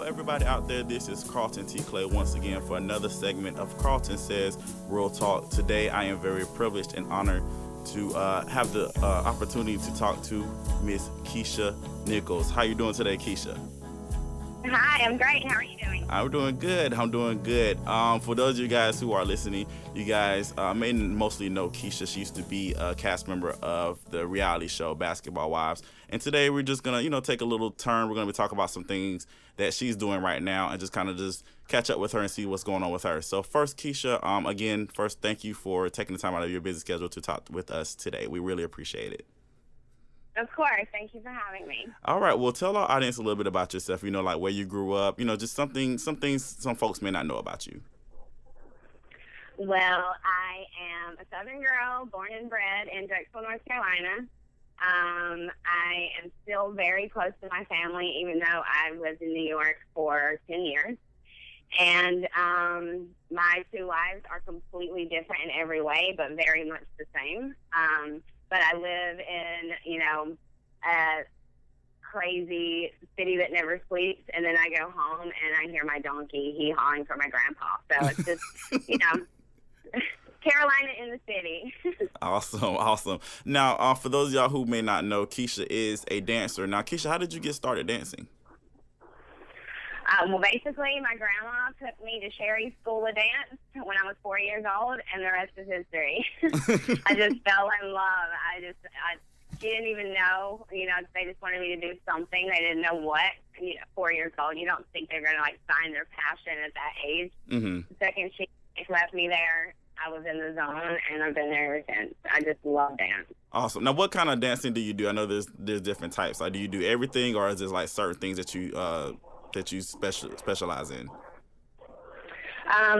everybody out there. This is Carlton T. Clay once again for another segment of Carlton Says Real Talk. Today, I am very privileged and honored to have the opportunity to talk to Miss Kesha Nichols. How you doing today, Kesha? Hi, I'm great. How are you doing? I'm doing good. For those of you guys who are listening, you guys may mostly know Kesha. She used to be a cast member of the reality show Basketball Wives. And today we're just going to, take a little turn. We're going to be talking about some things that she's doing right now and just kind of just catch up with her and see what's going on with her. So first, Kesha, again, thank you for taking the time out of your busy schedule to talk with us today. We really appreciate it. Of course. Thank you for having me. All right. Well, tell our audience a little bit about yourself, like where you grew up, just some things some folks may not know about you. Well, I am a Southern girl, born and bred in Drexel, North Carolina. I am still very close to my family, even though I lived in New York for 10 years. And my two lives are completely different in every way, but very much the same. But I live in, a crazy city that never sleeps, and then I go home and I hear my donkey hee-hawing for my grandpa. So it's just, Carolina in the city. Awesome. Now, for those of y'all who may not know, Kesha is a dancer. Now, Kesha, how did you get started dancing? Well, basically, my grandma took me to Sherry's School of Dance when I was 4 years old, and the rest is history. I just fell in love. She didn't even know, they just wanted me to do something. They didn't know what. 4 years old, you don't think they're going to, find their passion at that age. Mm-hmm. The second she left me there, I was in the zone, and I've been there ever since. I just love dance. Awesome. Now, what kind of dancing do you do? I know there's different types. Like, do you do everything, or is there, certain things that you specialize in?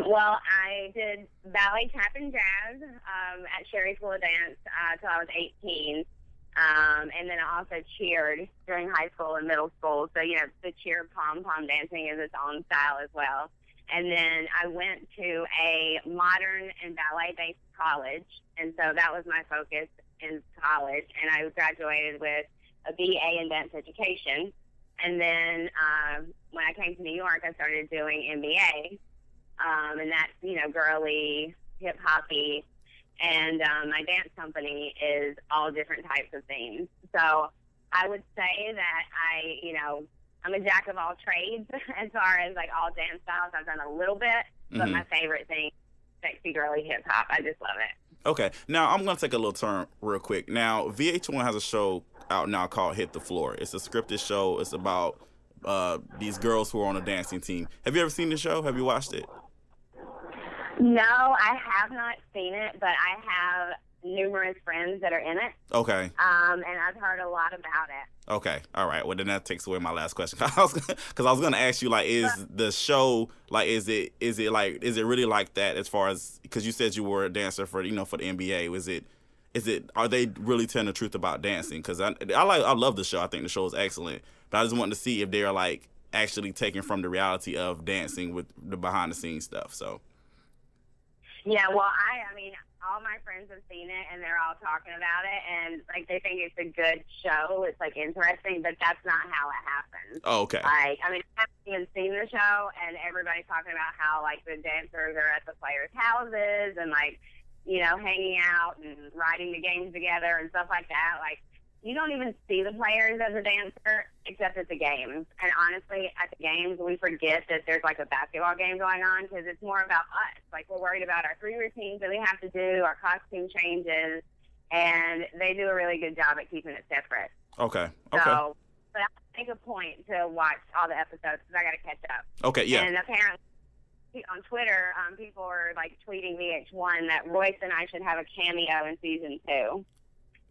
Well, I did ballet, tap, and jazz at Sherry School of Dance till I was 18. And then I also cheered during high school and middle school. So, the cheer pom-pom dancing is its own style as well. And then I went to a modern and ballet-based college, and so that was my focus in college. And I graduated with a BA in dance education. And then when I came to New York, I started doing MBA, and that's, girly, hip-hoppy, and my dance company is all different types of things. So I would say that I'm a jack of all trades as far as, all dance styles. I've done a little bit, but my favorite thing, sexy, girly, hip-hop. I just love it. Okay. Now, I'm going to take a little turn real quick. Now, VH1 has a show out now called Hit the Floor. It's a scripted show. It's about these girls who are on a dancing team. Have you ever seen the show? Have you watched it? No, I have not seen it, but I have numerous friends that are in it. Okay. And I've heard a lot about it. Okay. All right. Well, then that takes away my last question. Because I was going to ask you, is the show, is it really like that as far as, because you said you were a dancer for the NBA. Are they really telling the truth about dancing? Because I love the show. I think the show is excellent. But I just wanted to see if they're actually taking from the reality of dancing with the behind the scenes stuff. So. Yeah, well, I mean, all my friends have seen it, and they're all talking about it, and, they think it's a good show. It's, interesting, but that's not how it happens. Oh, okay. I haven't even seen the show, and everybody's talking about how, the dancers are at the players' houses and, hanging out and riding the games together and stuff like that. You don't even see the players as a dancer except at the games. And honestly, at the games, we forget that there's a basketball game going on because it's more about us. We're worried about our 3 routines that we have to do, our costume changes, and they do a really good job at keeping it separate. Okay. So, but I make a point to watch all the episodes because I got to catch up. Okay, yeah. And apparently, on Twitter, people are tweeting VH1 that Royce and I should have a cameo in season 2.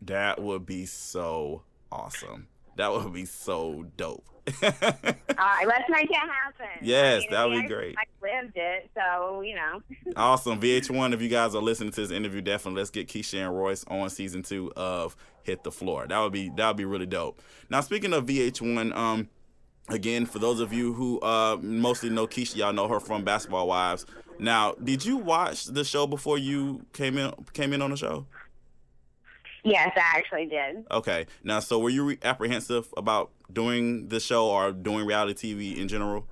That would be so awesome. That would be so dope. All right, let's make it happen. Yes, that would be great. I lived it, so, Awesome. VH1, if you guys are listening to this interview, definitely let's get Kesha and Royce on season 2 of Hit the Floor. That would be really dope. Now, speaking of VH1, again, for those of you who mostly know Kesha, y'all know her from Basketball Wives. Now, did you watch the show before you came in on the show? Yes, I actually did. Okay. Now, so were you apprehensive about doing the show or doing reality TV in general?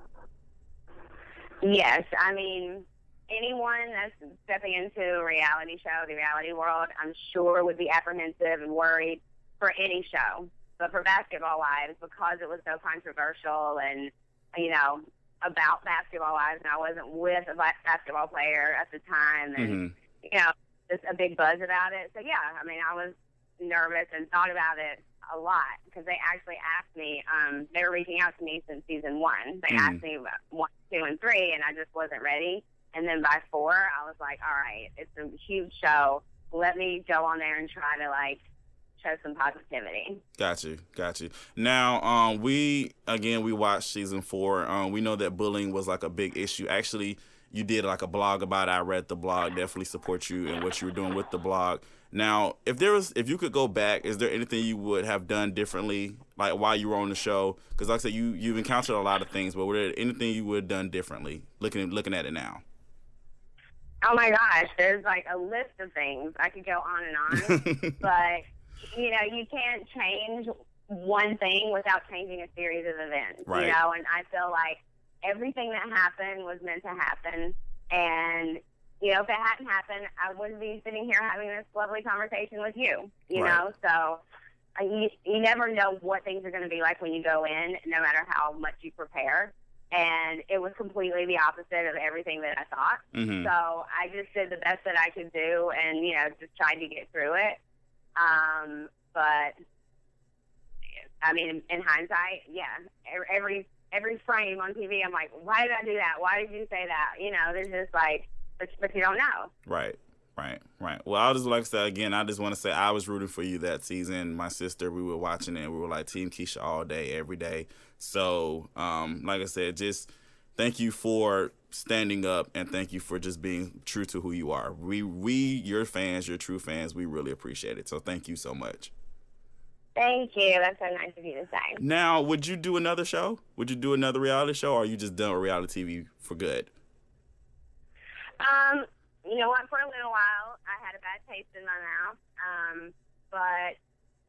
Yes, I mean, anyone that's stepping into a reality show, the reality world, I'm sure would be apprehensive and worried for any show. But for Basketball Wives, because it was so controversial and, you know, about basketball wives, and I wasn't with a basketball player at the time, and, you know, just a big buzz about it. So, yeah, I mean, I was nervous and thought about it a lot because they actually asked me, they were reaching out to me since season 1. They asked me about 1, 2, and 3, and I just wasn't ready. And then by 4, I was like, all right, it's a huge show. Let me go on there and try to, like, show some positivity. Got you. Now, we watched season 4. We know that bullying was like a big issue. Actually, you did like a blog about it. I read the blog. Definitely support you and what you were doing with the blog. Now, if you could go back, is there anything you would have done differently, like while you were on the show? Because like I said, you've encountered a lot of things, but were there anything you would have done differently, looking at it now? Oh my gosh, there's like a list of things. I could go on and on, but you know, you can't change one thing without changing a series of events. Right. You know, and I feel like everything that happened was meant to happen, and you know, if it hadn't happened, I wouldn't be sitting here having this lovely conversation with you. You Right. know, so you never know what things are going to be like when you go in, no matter how much you prepare. And it was completely the opposite of everything that I thought. So I just did the best that I could do, and you know, just tried to get through it. But I mean, in hindsight, yeah, every frame on TV, I'm like, why did I do that? Why did you say that? You know, there's just like, but you don't know. Right. Well, I just like to say again, I just want to say I was rooting for you that season. My sister, we were watching it, and we were like Team Kesha all day, every day. So, like I said, just thank you for standing up, and thank you for just being true to who you are. We, your fans, your true fans, we really appreciate it. So thank you so much. Thank you. That's so nice of you to say. Now, would you do another show? Would you do another reality show, or are you just done with reality TV for good? You know what? For a little while, I had a bad taste in my mouth. But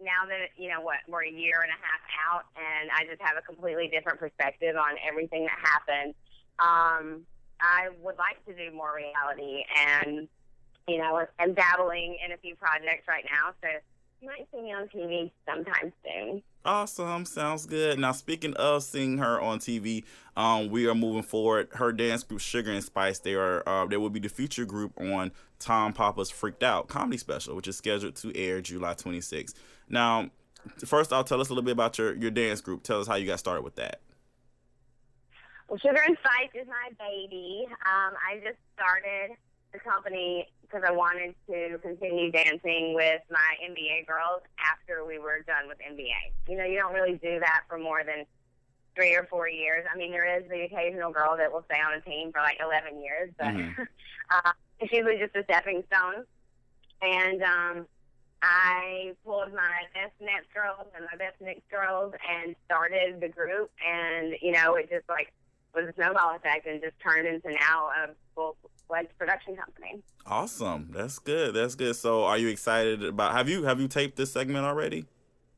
now that, you know what, we're a year and a half out, and I just have a completely different perspective on everything that happened, I would like to do more reality, and, you know, I'm dabbling in a few projects right now, so you might see me on TV sometime soon. Awesome. Sounds good. Now, speaking of seeing her on TV, we are moving forward. Her dance group, Sugar and Spice, they will be the feature group on Tom Papa's Freaked Out comedy special, which is scheduled to air July 26th. Now, first, I'll tell us a little bit about your dance group. Tell us how you got started with that. Well, Sugar and Spice is my baby. I just started the company because I wanted to continue dancing with my NBA girls after we were done with NBA. You know, you don't really do that for more than 3 or 4 years. I mean, there is the occasional girl that will stay on a team for like 11 years, but it's usually just a stepping stone. And I pulled my best Nets girls and my best Knicks girls and started the group, and, you know, it just like was a snowball effect and just turned into now a full-fledged production company. Awesome. That's good. So are you excited about, have you taped this segment already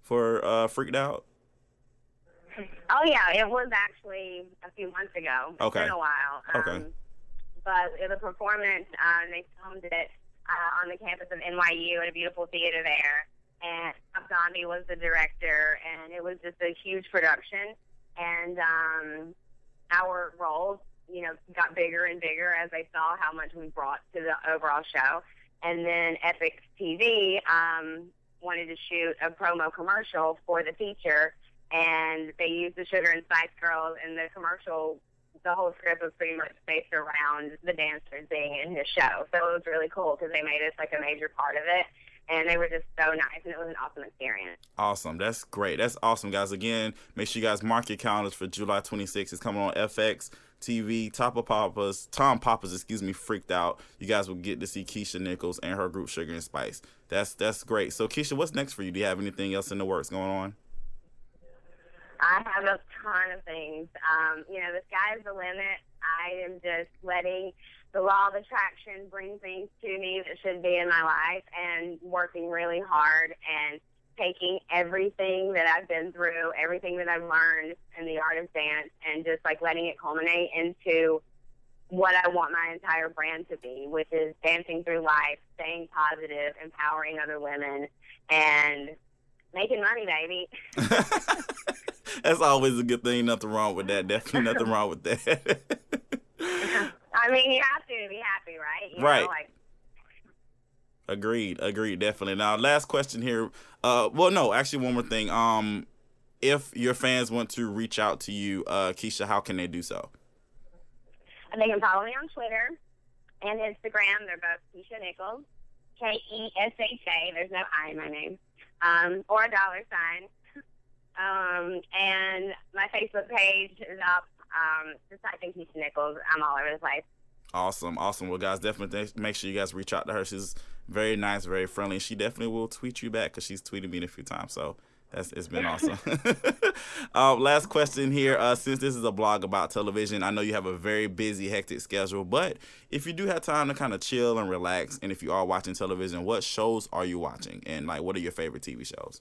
for Freaked Out? Oh, yeah. It was actually a few months ago. It's been a while. But the performance, they filmed it on the campus of NYU at a beautiful theater there. And Bob Zombie was the director, and it was just a huge production. And our roles, you know, got bigger and bigger as they saw how much we brought to the overall show. And then Epic TV wanted to shoot a promo commercial for the feature, and they used the Sugar and Spice Girls in the commercial. The whole script was pretty much based around the dancers being in his show. So it was really cool because they made us like a major part of it. And they were just so nice, and it was an awesome experience. Awesome. That's great. That's awesome, guys. Again, make sure you guys mark your calendars for July 26th. It's coming on FX TV. Tom Papa's, Freaked Out. You guys will get to see Kesha Nichols and her group Sugar and Spice. That's great. So, Kesha, what's next for you? Do you have anything else in the works going on? I have a ton of things. You know, the sky's the limit. I am just letting the law of attraction bring things to me that should be in my life, and working really hard and taking everything that I've been through, everything that I've learned in the art of dance, and just like letting it culminate into what I want my entire brand to be, which is dancing through life, staying positive, empowering other women, and making money, baby. That's always a good thing. Nothing wrong with that. Definitely nothing wrong with that. I mean, you have to be happy, right? Right. Agreed, definitely. Now, last question here. Well, no, actually, one more thing. If your fans want to reach out to you, Kesha, how can they do so? They can follow me on Twitter and Instagram. They're both Kesha Nichols, Kesha. There's no I in my name, or a $. And my Facebook page is up. Just type in Kesha Nichols. I'm all over the place. Awesome. Well, guys, definitely make sure you guys reach out to her. She's very nice, very friendly. She definitely will tweet you back because she's tweeted me a few times. So it's been awesome. Last question here. Since this is a blog about television, I know you have a very busy, hectic schedule. But if you do have time to kind of chill and relax, and if you are watching television, what shows are you watching? And, what are your favorite TV shows?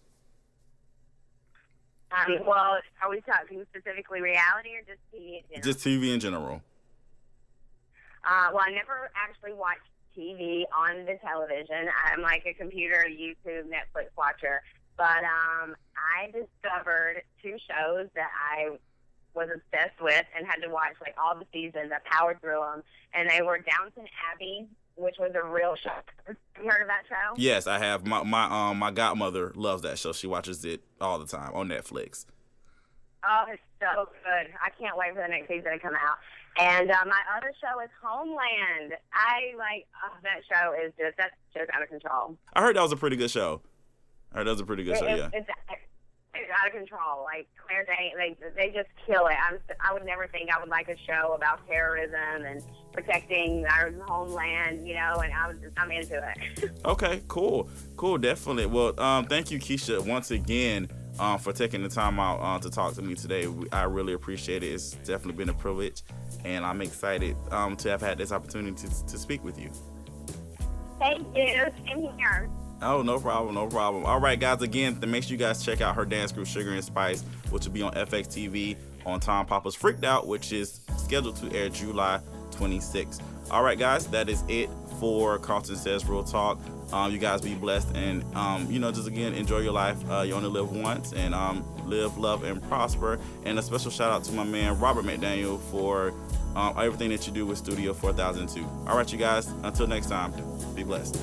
Well, are we talking specifically reality or just TV in general? Just TV in general. Well, I never actually watched TV on the television. I'm like a computer, YouTube, Netflix watcher. But I discovered 2 shows that I was obsessed with and had to watch all the seasons. I powered through them, and they were Downton Abbey, which was a real show. Have you heard of that show? Yes, I have. My godmother loves that show. She watches it all the time on Netflix. Oh, it's so good. I can't wait for the next season to come out. And my other show is Homeland. That show is that show's out of control. I heard that was a pretty good show. Yeah. It's out of control. Claire Danes, they just kill it. I would never think I would like a show about terrorism and protecting our homeland, and I'm into it. Okay, cool, definitely. Well, thank you, Kesha, once again, for taking the time out to talk to me today. I really appreciate it. It's definitely been a privilege, and I'm excited to have had this opportunity to speak with you. Thank you. Same here. Oh, no problem. All right, guys, again, make sure you guys check out her dance group, Sugar and Spice, which will be on FX TV on Tom Papa's Freaked Out, which is scheduled to air July 26th. All right, guys, that is it for KARLTON Says Real Talk. You guys be blessed, and, just, again, enjoy your life. You only live once, and live, love, and prosper. And a special shout-out to my man, Robert McDaniel, for everything that you do with Studio 4002. All right, you guys, until next time, be blessed.